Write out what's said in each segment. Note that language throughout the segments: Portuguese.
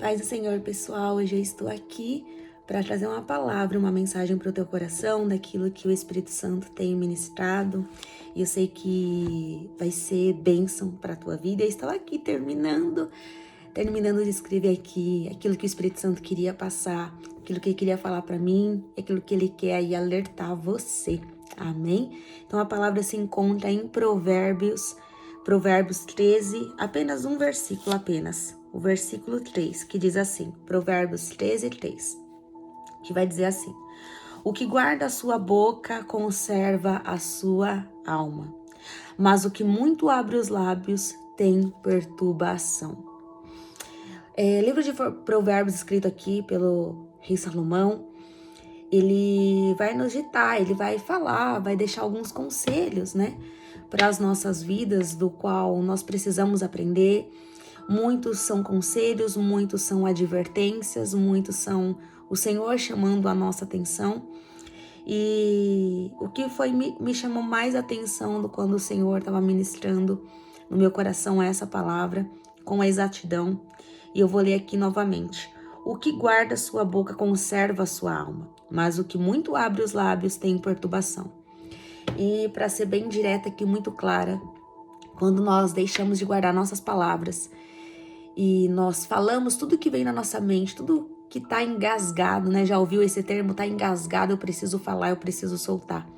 Paz do Senhor, pessoal, hoje eu estou aqui para trazer uma palavra, uma mensagem para o teu coração, daquilo que o Espírito Santo tem ministrado. E eu sei que vai ser bênção para a tua vida. Eu estou aqui terminando de escrever aqui aquilo que o Espírito Santo queria passar, aquilo que ele queria falar para mim, aquilo que ele quer aí alertar você. Amém? Então a palavra se encontra em Provérbios 13, apenas um versículo apenas. O versículo 3, que diz assim, Provérbios 13, 3, que vai dizer assim: o que guarda a sua boca conserva a sua alma, mas o que muito abre os lábios tem perturbação. Livro de Provérbios escrito aqui pelo rei Salomão, ele vai nos ditar, ele vai falar, vai deixar alguns conselhos, né, para as nossas vidas, do qual nós precisamos aprender. Muitos são conselhos, muitos são advertências, muitos são o Senhor chamando a nossa atenção. E o que me chamou mais atenção do quando o Senhor estava ministrando no meu coração essa palavra com a exatidão. E eu vou ler aqui novamente. O que guarda sua boca conserva a sua alma, mas o que muito abre os lábios tem perturbação. E para ser bem direta aqui, muito clara, quando nós deixamos de guardar nossas palavras e nós falamos tudo que vem na nossa mente, tudo que tá engasgado, né? Já ouviu esse termo? Tá engasgado, eu preciso falar, eu preciso soltar.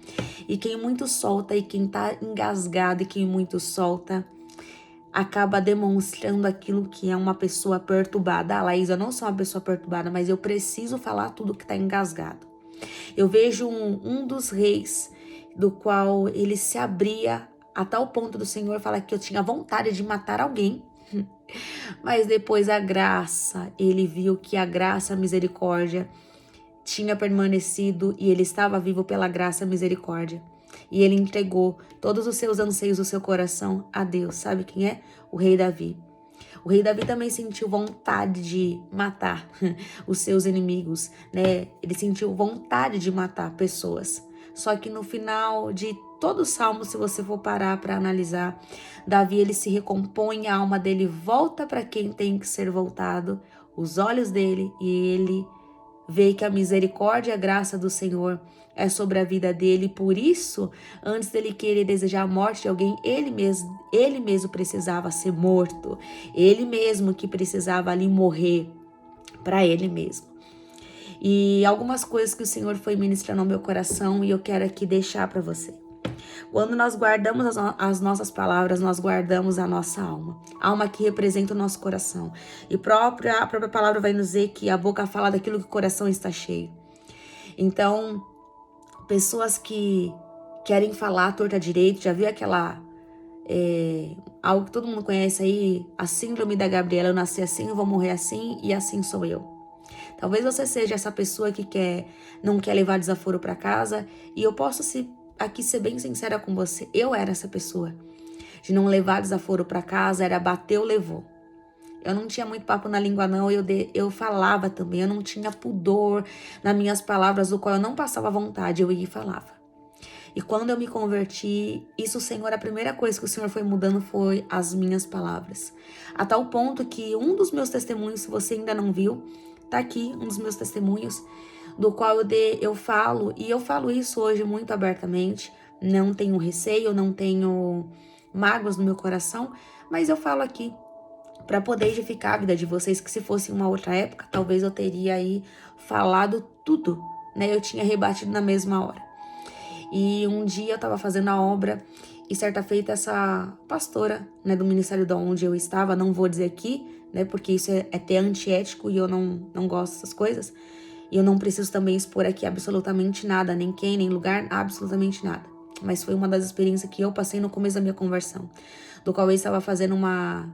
E quem muito solta e quem tá engasgado e quem muito solta acaba demonstrando aquilo que é uma pessoa perturbada. Ah, Laís, eu não sou uma pessoa perturbada, mas eu preciso falar tudo que tá engasgado. Eu vejo um dos reis, do qual ele se abria a tal ponto do Senhor falar que eu tinha vontade de matar alguém. Mas depois a graça, ele viu que a graça, a misericórdia tinha permanecido e ele estava vivo pela graça e misericórdia. E ele entregou todos os seus anseios do seu coração a Deus. Sabe quem é? O rei Davi. O rei Davi também sentiu vontade de matar os seus inimigos, né? Ele sentiu vontade de matar pessoas. Só que no final de todo o salmo, se você for parar para analisar, Davi, ele se recompõe, a alma dele volta para quem tem que ser voltado, os olhos dele, e ele vê que a misericórdia e a graça do Senhor é sobre a vida dele. Por isso, antes dele querer desejar a morte de alguém, ele mesmo precisava ser morto. Ele mesmo que precisava ali morrer para ele mesmo. E algumas coisas que o Senhor foi ministrando ao meu coração e eu quero aqui deixar para você. Quando nós guardamos as nossas palavras, nós guardamos a nossa alma. Alma que representa o nosso coração. E a própria palavra vai nos dizer que a boca fala daquilo que o coração está cheio. Então, pessoas que querem falar à torta direito, já viu aquela... algo que todo mundo conhece aí, a síndrome da Gabriela, eu nasci assim, eu vou morrer assim e assim sou eu. Talvez você seja essa pessoa que não quer levar desaforo para casa, e eu posso aqui ser bem sincera com você, eu era essa pessoa, de não levar desaforo para casa, era bateu, levou. Eu não tinha muito papo na língua não, eu falava também, eu não tinha pudor nas minhas palavras, do qual eu não passava vontade, eu ia e falava. E quando eu me converti, isso, Senhor, a primeira coisa que o Senhor foi mudando foi as minhas palavras. A tal ponto que um dos meus testemunhos, se você ainda não viu, tá aqui um dos meus testemunhos, do qual eu falo, e eu falo isso hoje muito abertamente, não tenho receio, não tenho mágoas no meu coração, mas eu falo aqui para poder edificar a vida de vocês, que se fosse uma outra época, talvez eu teria aí falado tudo, né? Eu tinha rebatido na mesma hora. E um dia eu tava fazendo a obra e certa feita essa pastora, né, do ministério de onde eu estava, não vou dizer aqui, né, porque isso é até antiético e eu não gosto dessas coisas. E eu não preciso também expor aqui absolutamente nada, nem quem, nem lugar, absolutamente nada. Mas foi uma das experiências que eu passei no começo da minha conversão, do qual eu estava fazendo uma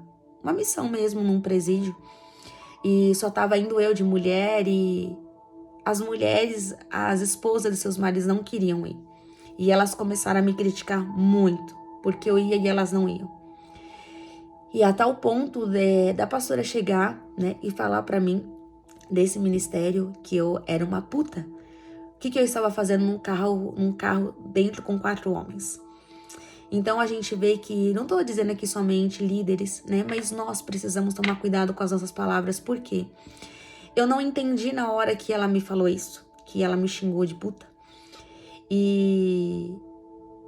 missão mesmo num presídio. E só tava indo eu de mulher e as mulheres, as esposas de seus maridos não queriam ir. E elas começaram a me criticar muito, porque eu ia e elas não iam. E a tal ponto da pastora chegar, né, e falar pra mim, desse ministério, que eu era uma puta. O que eu estava fazendo num carro dentro com 4 homens? Então a gente vê que, não tô dizendo aqui somente líderes, né? Mas nós precisamos tomar cuidado com as nossas palavras. Por quê? Eu não entendi na hora que ela me falou isso, que ela me xingou de puta. E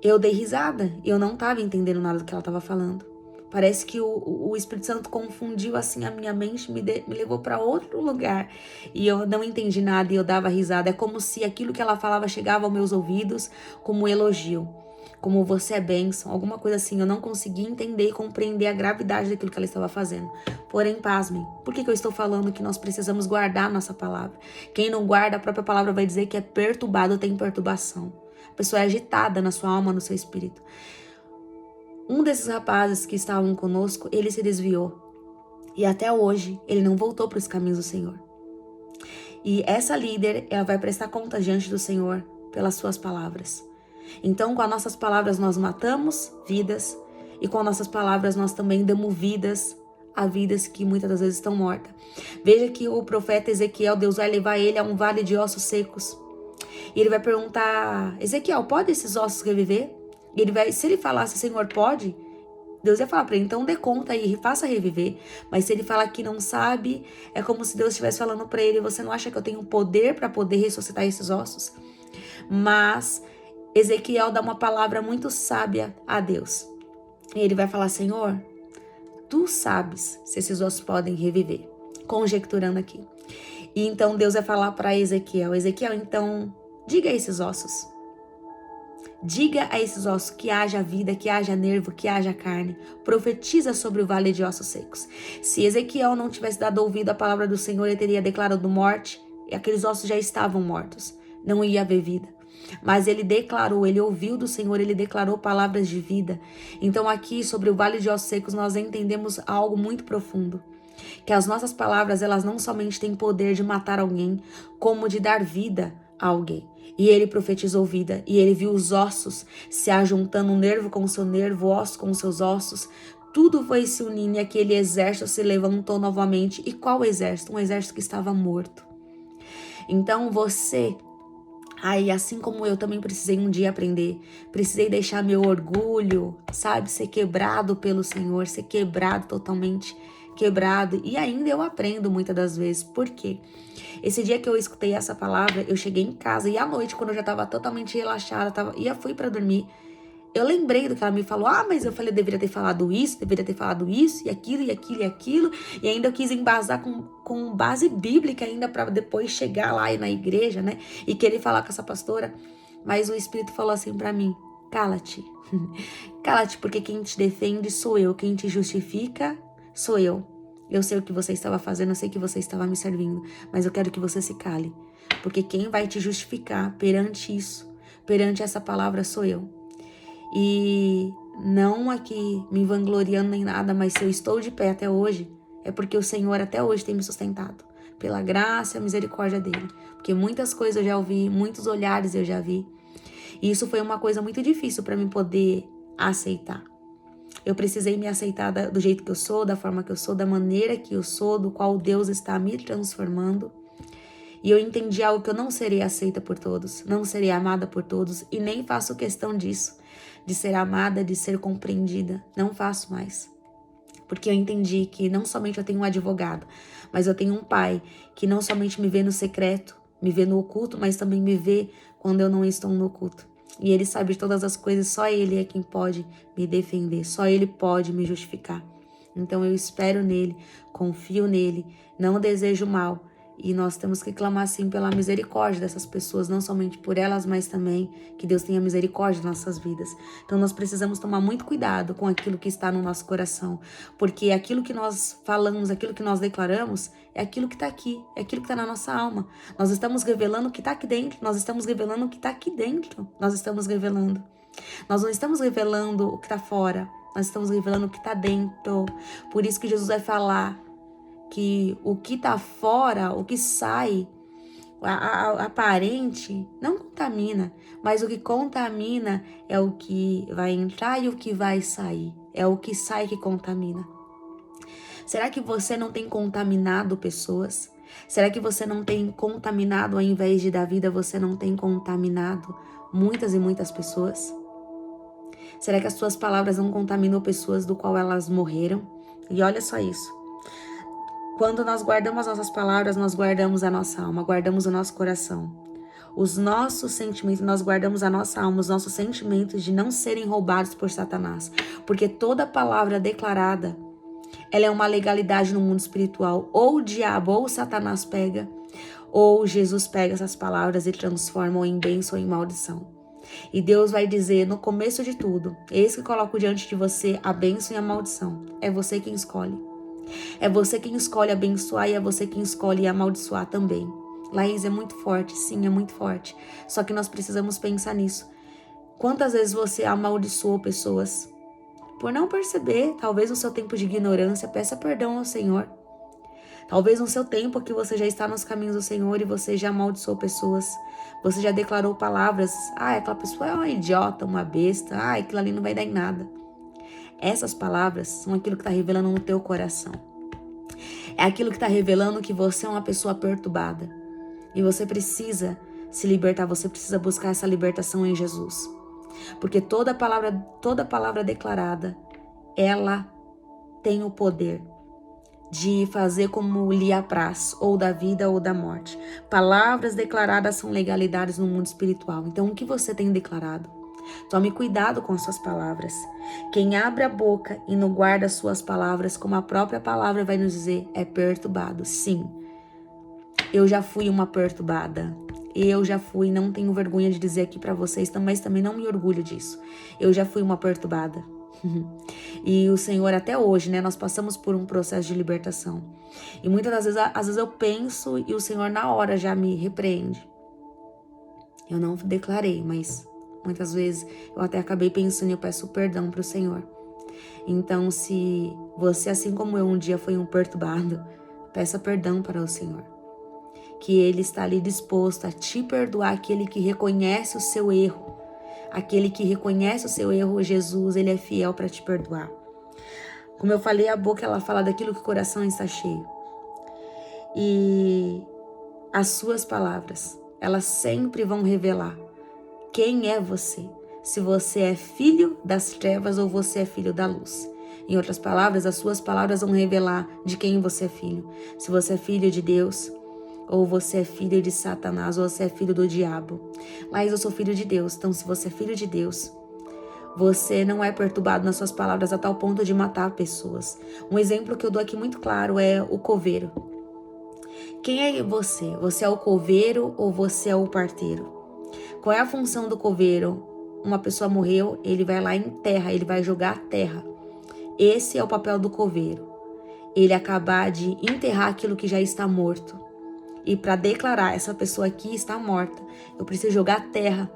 eu dei risada, eu não tava entendendo nada do que ela tava falando. Parece que o Espírito Santo confundiu assim a minha mente, me levou para outro lugar. E eu não entendi nada e eu dava risada. É como se aquilo que ela falava chegava aos meus ouvidos como um elogio. Como você é bênção, alguma coisa assim. Eu não conseguia entender e compreender a gravidade daquilo que ela estava fazendo. Porém, pasmem, por que eu estou falando que nós precisamos guardar a nossa palavra? Quem não guarda, a própria palavra vai dizer que é perturbado, tem perturbação. A pessoa é agitada na sua alma, no seu espírito. Um desses rapazes que estavam conosco, ele se desviou. E até hoje, ele não voltou para os caminhos do Senhor. E essa líder, ela vai prestar conta diante do Senhor pelas suas palavras. Então, com as nossas palavras, nós matamos vidas. E com as nossas palavras, nós também damos vidas a vidas que muitas das vezes estão mortas. Veja que o profeta Ezequiel, Deus vai levar ele a um vale de ossos secos. E ele vai perguntar, Ezequiel, pode esses ossos reviver? E ele vai, se ele falasse, Senhor, pode? Deus ia falar para ele, então dê conta e faça reviver. Mas se ele falar que não sabe, é como se Deus estivesse falando para ele, você não acha que eu tenho poder para poder ressuscitar esses ossos? Mas Ezequiel dá uma palavra muito sábia a Deus. E ele vai falar, Senhor, tu sabes se esses ossos podem reviver. Conjecturando aqui. E então Deus vai falar para Ezequiel, Ezequiel, então diga a esses ossos. Diga a esses ossos que haja vida, que haja nervo, que haja carne. Profetiza sobre o vale de ossos secos. Se Ezequiel não tivesse dado ouvido à palavra do Senhor, ele teria declarado morte, e aqueles ossos já estavam mortos. Não ia haver vida. Mas ele declarou, ele ouviu do Senhor, ele declarou palavras de vida. Então aqui, sobre o vale de ossos secos, nós entendemos algo muito profundo. Que as nossas palavras, elas não somente têm poder de matar alguém, como de dar vida a alguém. E ele profetizou vida, e ele viu os ossos se ajuntando, um nervo com o seu nervo, osso com os seus ossos. Tudo foi se unindo e aquele exército se levantou novamente. E qual exército? Um exército que estava morto. Então você, aí assim como eu também precisei um dia aprender, precisei deixar meu orgulho, sabe, ser quebrado pelo Senhor, ser quebrado totalmente, quebrado. E ainda eu aprendo muitas das vezes. Por quê? Esse dia que eu escutei essa palavra, eu cheguei em casa e à noite, quando eu já estava totalmente relaxada, fui para dormir, eu lembrei do que ela me falou. Mas eu falei, deveria ter falado isso, e aquilo, e aquilo, e aquilo. E ainda eu quis embasar com base bíblica ainda para depois chegar lá na igreja, né? E querer falar com essa pastora. Mas o Espírito falou assim para mim, cala-te. Cala-te, porque quem te defende sou eu, quem te justifica sou eu. Eu sei o que você estava fazendo, eu sei que você estava me servindo, mas eu quero que você se cale, porque quem vai te justificar perante isso, perante essa palavra sou eu. E não aqui me vangloriando nem nada, mas se eu estou de pé até hoje, é porque o Senhor até hoje tem me sustentado, pela graça e a misericórdia dele, porque muitas coisas eu já ouvi, muitos olhares eu já vi, e isso foi uma coisa muito difícil para mim poder aceitar. Eu precisei me aceitar do jeito que eu sou, da forma que eu sou, da maneira que eu sou, do qual Deus está me transformando. E eu entendi algo que eu não serei aceita por todos, não serei amada por todos e nem faço questão disso, de ser amada, de ser compreendida. Não faço mais. Porque eu entendi que não somente eu tenho um advogado, mas eu tenho um pai que não somente me vê no secreto, me vê no oculto, mas também me vê quando eu não estou no oculto. E ele sabe de todas as coisas, só ele é quem pode me defender, só ele pode me justificar. Então eu espero nele, confio nele, não desejo mal. E nós temos que clamar sim pela misericórdia dessas pessoas, não somente por elas, mas também que Deus tenha misericórdia nas nossas vidas. Então nós precisamos tomar muito cuidado com aquilo que está no nosso coração, porque aquilo que nós falamos, aquilo que nós declaramos, é aquilo que está aqui, é aquilo que está na nossa alma. Nós estamos revelando o que está aqui dentro, nós estamos revelando o que está aqui dentro, nós estamos revelando. Nós não estamos revelando o que está fora, nós estamos revelando o que está dentro. Por isso que Jesus vai falar que o que está fora, o que sai, a aparente, não contamina, mas o que contamina é o que vai entrar e o que vai sair. É o que sai que contamina. Será que você não tem contaminado pessoas? Será que você não tem contaminado, ao invés de dar vida, você não tem contaminado muitas e muitas pessoas? Será que as suas palavras não contaminam pessoas do qual elas morreram? E olha só isso. Quando nós guardamos as nossas palavras, nós guardamos a nossa alma, guardamos o nosso coração. Os nossos sentimentos, nós guardamos a nossa alma, os nossos sentimentos de não serem roubados por Satanás. Porque toda palavra declarada, ela é uma legalidade no mundo espiritual. Ou o diabo ou o Satanás pega, ou Jesus pega essas palavras e transforma em bênção ou em maldição. E Deus vai dizer no começo de tudo: eis que coloco diante de você a bênção e a maldição. É você quem escolhe. É você quem escolhe abençoar e é você quem escolhe amaldiçoar também. Laís, é muito forte, sim, é muito forte. Só que nós precisamos pensar nisso. Quantas vezes você amaldiçoou pessoas por não perceber? Talvez no seu tempo de ignorância, peça perdão ao Senhor. Talvez no seu tempo que você já está nos caminhos do Senhor e você já amaldiçoou pessoas. Você já declarou palavras: ah, aquela pessoa é uma idiota, uma besta, ah, aquilo ali não vai dar em nada. Essas palavras são aquilo que está revelando no teu coração. É aquilo que está revelando que você é uma pessoa perturbada. E você precisa se libertar, você precisa buscar essa libertação em Jesus. Porque toda palavra declarada, ela tem o poder de fazer como lhe apraz, ou da vida ou da morte. Palavras declaradas são legalidades no mundo espiritual. Então, o que você tem declarado? Tome cuidado com suas palavras. Quem abre a boca e não guarda suas palavras, como a própria palavra vai nos dizer, é perturbado. Sim, eu já fui uma perturbada. Eu já fui, não tenho vergonha de dizer aqui pra vocês, mas também não me orgulho disso. Eu já fui uma perturbada. E o Senhor até hoje, né, nós passamos por um processo de libertação. E muitas das vezes, às vezes eu penso e o Senhor na hora já me repreende. Eu não declarei, mas muitas vezes eu até acabei pensando e eu peço perdão pro Senhor. Então, se você, assim como eu, um dia foi um perturbado, peça perdão para o Senhor. Que Ele está ali disposto a te perdoar, aquele que reconhece o seu erro. Aquele que reconhece o seu erro, Jesus, Ele é fiel para te perdoar. Como eu falei, a boca, ela fala daquilo que o coração está cheio. E as suas palavras, elas sempre vão revelar quem é você. Se você é filho das trevas ou você é filho da luz. Em outras palavras, as suas palavras vão revelar de quem você é filho. Se você é filho de Deus, ou você é filho de Satanás, ou você é filho do diabo. Mas eu sou filho de Deus, então se você é filho de Deus, você não é perturbado nas suas palavras a tal ponto de matar pessoas. Um exemplo que eu dou aqui muito claro é o coveiro. Quem é você? Você é o coveiro ou você é o parteiro? Qual é a função do coveiro? Uma pessoa morreu, ele vai lá e enterra, ele vai jogar a terra. Esse é o papel do coveiro. Ele acabar de enterrar aquilo que já está morto. E para declarar, essa pessoa aqui está morta, eu preciso jogar terra.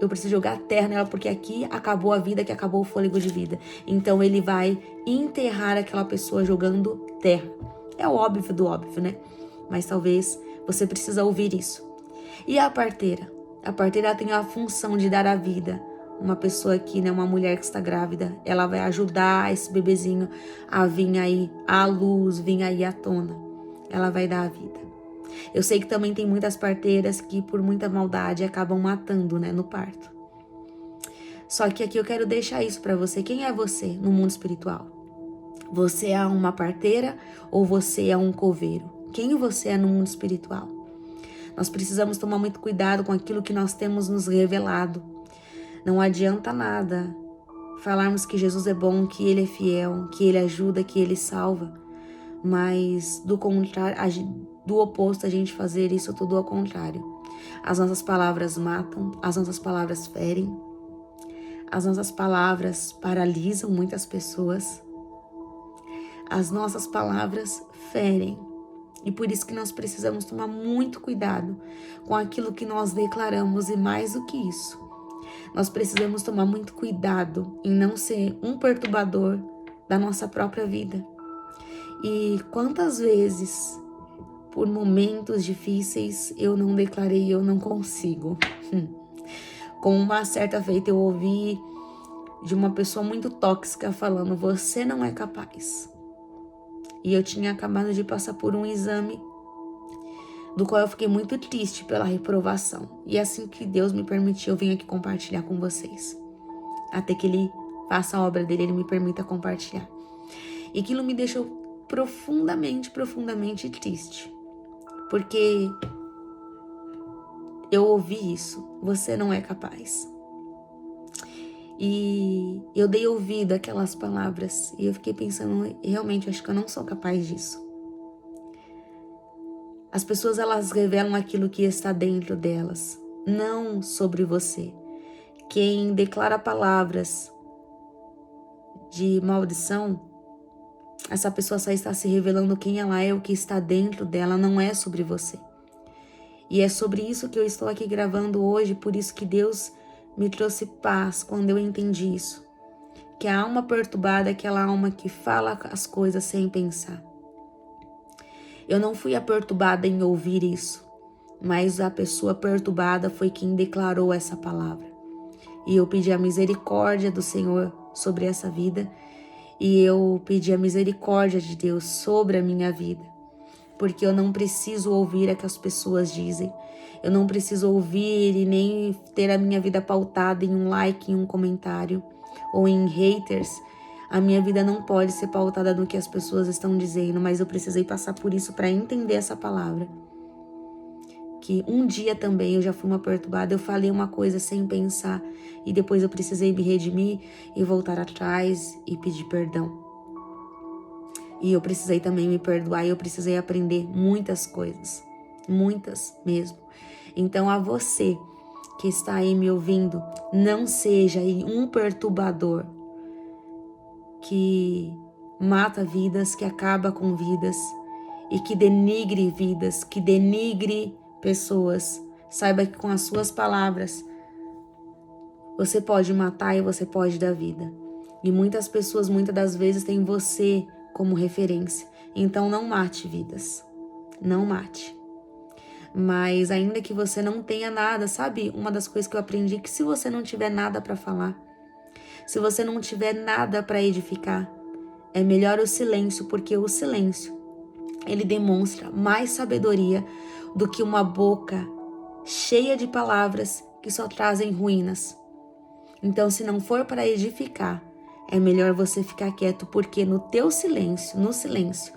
Eu preciso jogar terra nela porque aqui acabou a vida, que acabou o fôlego de vida. Então ele vai enterrar aquela pessoa jogando terra. É o óbvio do óbvio, né? Mas talvez você precisa ouvir isso. E a parteira? A parteira tem a função de dar a vida. Uma pessoa aqui, né, uma mulher que está grávida, ela vai ajudar esse bebezinho a vir aí à luz, vir aí à tona. Ela vai dar a vida. Eu sei que também tem muitas parteiras que por muita maldade acabam matando, né, no parto. Só que aqui eu quero deixar isso para você. Quem é você no mundo espiritual? Você é uma parteira ou você é um coveiro? Quem você é no mundo espiritual? Nós precisamos tomar muito cuidado com aquilo que nós temos nos revelado. Não adianta nada falarmos que Jesus é bom, que Ele é fiel, que Ele ajuda, que Ele salva. Mas do contrário, do oposto a gente fazer isso tudo ao contrário. As nossas palavras matam, as nossas palavras ferem, as nossas palavras paralisam muitas pessoas. As nossas palavras ferem. E por isso que nós precisamos tomar muito cuidado com aquilo que nós declaramos e mais do que isso. Nós precisamos tomar muito cuidado em não ser um perturbador da nossa própria vida. E quantas vezes, por momentos difíceis, eu não declarei, eu não consigo. Como uma certa feita eu ouvi de uma pessoa muito tóxica falando, você não é capaz. E eu tinha acabado de passar por um exame do qual eu fiquei muito triste pela reprovação. E assim que Deus me permitiu, eu vim aqui compartilhar com vocês. até que Ele faça a obra dele, Ele me permita compartilhar. E aquilo me deixou profundamente, profundamente triste, porque eu ouvi isso: você não é capaz. E eu dei ouvido àquelas palavras e eu fiquei pensando, realmente, acho que eu não sou capaz disso. As pessoas, elas revelam aquilo que está dentro delas, não sobre você. Quem declara palavras de maldição, essa pessoa só está se revelando quem ela é, o que está dentro dela, não é sobre você. E é sobre isso que eu estou aqui gravando hoje, por isso que Deus me trouxe paz quando eu entendi isso. Que a alma perturbada é aquela alma que fala as coisas sem pensar. Eu não fui a perturbada em ouvir isso, mas a pessoa perturbada foi quem declarou essa palavra. E eu pedi a misericórdia do Senhor sobre essa vida, e eu pedi a misericórdia de Deus sobre a minha vida, porque eu não preciso ouvir o que as pessoas dizem, eu não preciso ouvir e nem ter a minha vida pautada em um like, em um comentário ou em haters. A minha vida não pode ser pautada no que as pessoas estão dizendo, mas eu precisei passar por isso para entender essa palavra. Que um dia também eu já fui uma perturbada, eu falei uma coisa sem pensar e depois eu precisei me redimir e voltar atrás e pedir perdão. E eu precisei também me perdoar e eu precisei aprender muitas coisas, muitas mesmo. Então a você que está aí me ouvindo, não seja aí um perturbador que mata vidas, que acaba com vidas e que denigre vidas, que denigre pessoas. Saiba que com as suas palavras você pode matar e você pode dar vida. E muitas pessoas, muitas das vezes, têm você como referência. Então não mate vidas. Não mate. Mas ainda que você não tenha nada, sabe? Uma das coisas que eu aprendi é que se você não tiver nada para falar, se você não tiver nada para edificar, é melhor o silêncio, porque o silêncio, ele demonstra mais sabedoria do que uma boca cheia de palavras que só trazem ruínas. Então, se não for para edificar, é melhor você ficar quieto, porque no teu silêncio, no silêncio,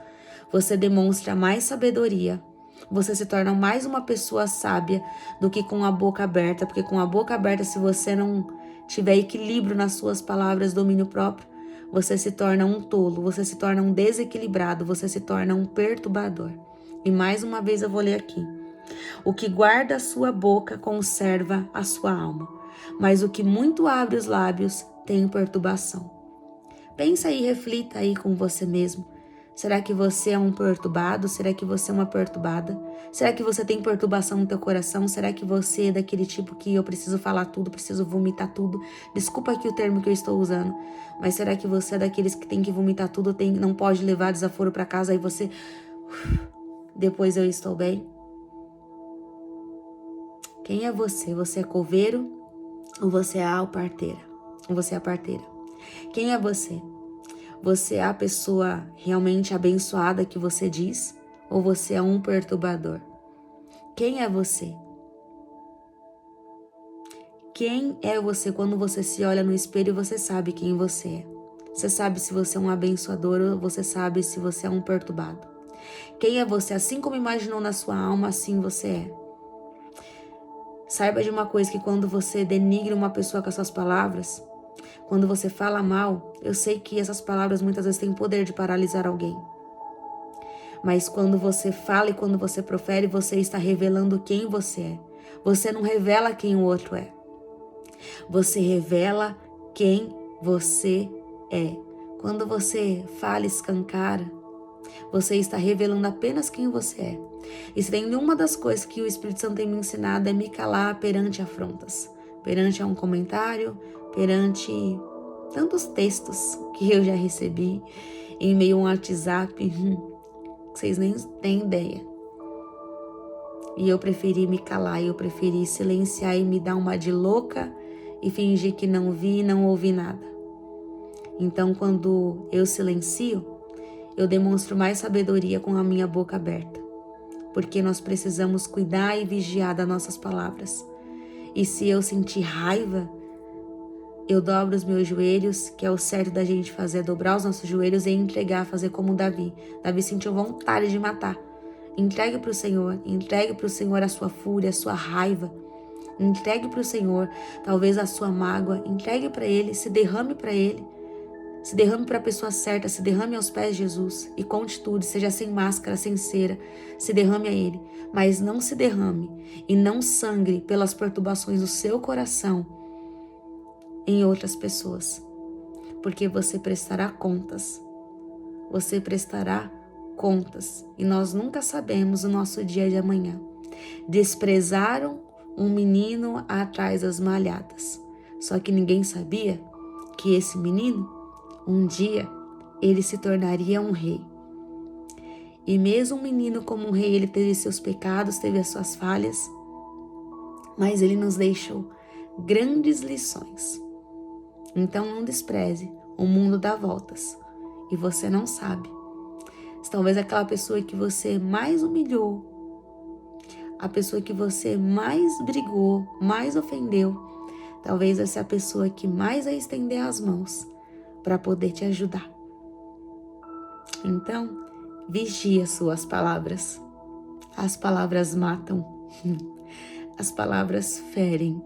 você demonstra mais sabedoria. Você se torna mais uma pessoa sábia do que com a boca aberta, porque com a boca aberta, se você não tiver equilíbrio nas suas palavras, domínio próprio, você se torna um tolo, você se torna um desequilibrado, você se torna um perturbador. E mais uma vez eu vou ler aqui. O que guarda a sua boca conserva a sua alma, mas o que muito abre os lábios tem perturbação. Pensa aí, reflita aí com você mesmo. Será que você é um perturbado? Será que você é uma perturbada? Será que você tem perturbação no teu coração? Será que você é daquele tipo que eu preciso falar tudo, preciso vomitar tudo? Desculpa aqui o termo que eu estou usando, mas será que você é daqueles que tem que vomitar tudo, não pode levar desaforo para casa e você... Depois eu estou bem? Quem é você? Você é coveiro ou você é a parteira? Ou você é a parteira? Quem é você? Você é a pessoa realmente abençoada que você diz? Ou você é um perturbador? Quem é você? Quem é você quando você se olha no espelho e você sabe quem você é? Você sabe se você é um abençoador ou você sabe se você é um perturbado? Quem é você? Assim como imaginou na sua alma, assim você é. Saiba de uma coisa, que quando você denigra uma pessoa com as suas palavras, quando você fala mal, eu sei que essas palavras muitas vezes têm poder de paralisar alguém. Mas quando você fala e quando você profere, você está revelando quem você é. Você não revela quem o outro é. Você revela quem você é. Quando você fala e escancara, você está revelando apenas quem você é. E se tem uma das coisas que o Espírito Santo tem me ensinado é me calar perante afrontas. Perante a um comentário, perante tantos textos que eu já recebi em meio a um WhatsApp, vocês nem têm ideia. E eu preferi me calar, eu preferi silenciar e me dar uma de louca e fingir que não vi e não ouvi nada. Então, quando eu silencio, eu demonstro mais sabedoria com a minha boca aberta, porque nós precisamos cuidar e vigiar das nossas palavras. E se eu sentir raiva, eu dobro os meus joelhos, que é o certo da gente fazer, dobrar os nossos joelhos e entregar, fazer como Davi. Davi sentiu vontade de matar. Entregue para o Senhor a sua fúria, a sua raiva. Entregue para o Senhor, talvez a sua mágoa. Entregue para Ele, se derrame para Ele. Se derrame para a pessoa certa, se derrame aos pés de Jesus e conte tudo, seja sem máscara, sem cera, se derrame a Ele. Mas não se derrame e não sangre pelas perturbações do seu coração em outras pessoas, porque você prestará contas. Você prestará contas e nós nunca sabemos o nosso dia de amanhã. Desprezaram um menino atrás das malhadas, só que ninguém sabia que esse menino, um dia, ele se tornaria um rei. E mesmo um menino como um rei, ele teve seus pecados, teve as suas falhas, mas ele nos deixou grandes lições. Então não despreze, o mundo dá voltas e você não sabe. Talvez aquela pessoa que você mais humilhou, a pessoa que você mais brigou, mais ofendeu, talvez essa é a pessoa que mais vai estender as mãos para poder te ajudar. Então, vigie as suas palavras. As palavras matam. As palavras ferem.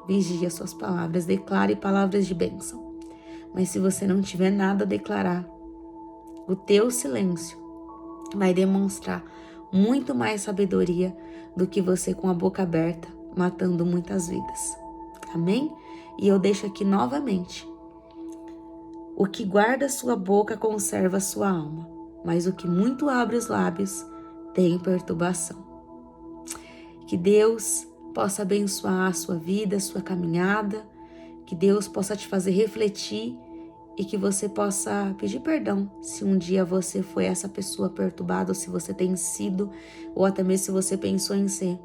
Vigie as suas palavras, declare palavras de bênção. Mas se você não tiver nada a declarar, o teu silêncio vai demonstrar muito mais sabedoria do que você com a boca aberta, matando muitas vidas. Amém? E eu deixo aqui novamente. O que guarda sua boca conserva sua alma, mas o que muito abre os lábios tem perturbação. Que Deus possa abençoar a sua vida, a sua caminhada, que Deus possa te fazer refletir e que você possa pedir perdão se um dia você foi essa pessoa perturbada, ou se você tem sido, ou até mesmo se você pensou em ser.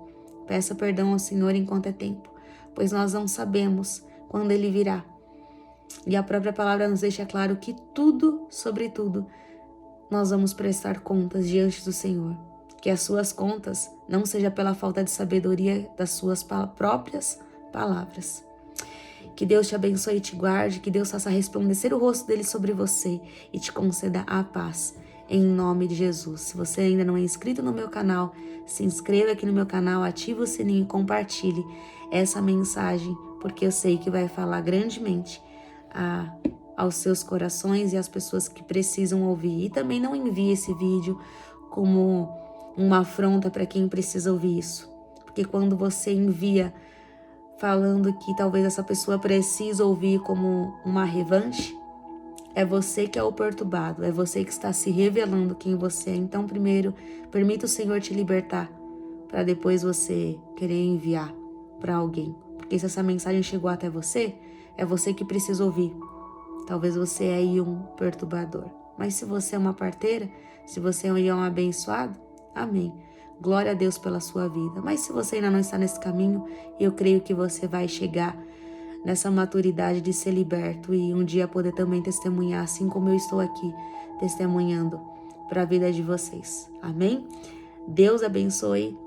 Peça perdão ao Senhor enquanto é tempo, pois nós não sabemos quando Ele virá. E a própria palavra nos deixa claro que tudo, sobretudo, nós vamos prestar contas diante do Senhor. Que as suas contas não seja pela falta de sabedoria das suas próprias palavras. Que Deus te abençoe e te guarde, que Deus faça resplandecer o rosto dele sobre você e te conceda a paz, em nome de Jesus. Se você ainda não é inscrito no meu canal, se inscreva aqui no meu canal, ative o sininho e compartilhe essa mensagem, porque eu sei que vai falar grandemente aos seus corações e às pessoas que precisam ouvir. E também não envie esse vídeo como uma afronta para quem precisa ouvir isso, porque quando você envia falando que talvez essa pessoa precisa ouvir como uma revanche, é você que é o perturbado, é você que está se revelando quem você é. Então, primeiro, permita o Senhor te libertar, para depois você querer enviar para alguém. Porque se essa mensagem chegou até você, é você que precisa ouvir. Talvez você é aí um perturbador. Mas se você é uma parteira, se você é um abençoado, amém. Glória a Deus pela sua vida. Mas se você ainda não está nesse caminho, eu creio que você vai chegar nessa maturidade de ser liberto e um dia poder também testemunhar, assim como eu estou aqui testemunhando para a vida de vocês. Amém? Deus abençoe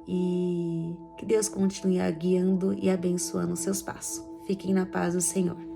e que Deus continue guiando e abençoando os seus passos. Fiquem na paz do Senhor.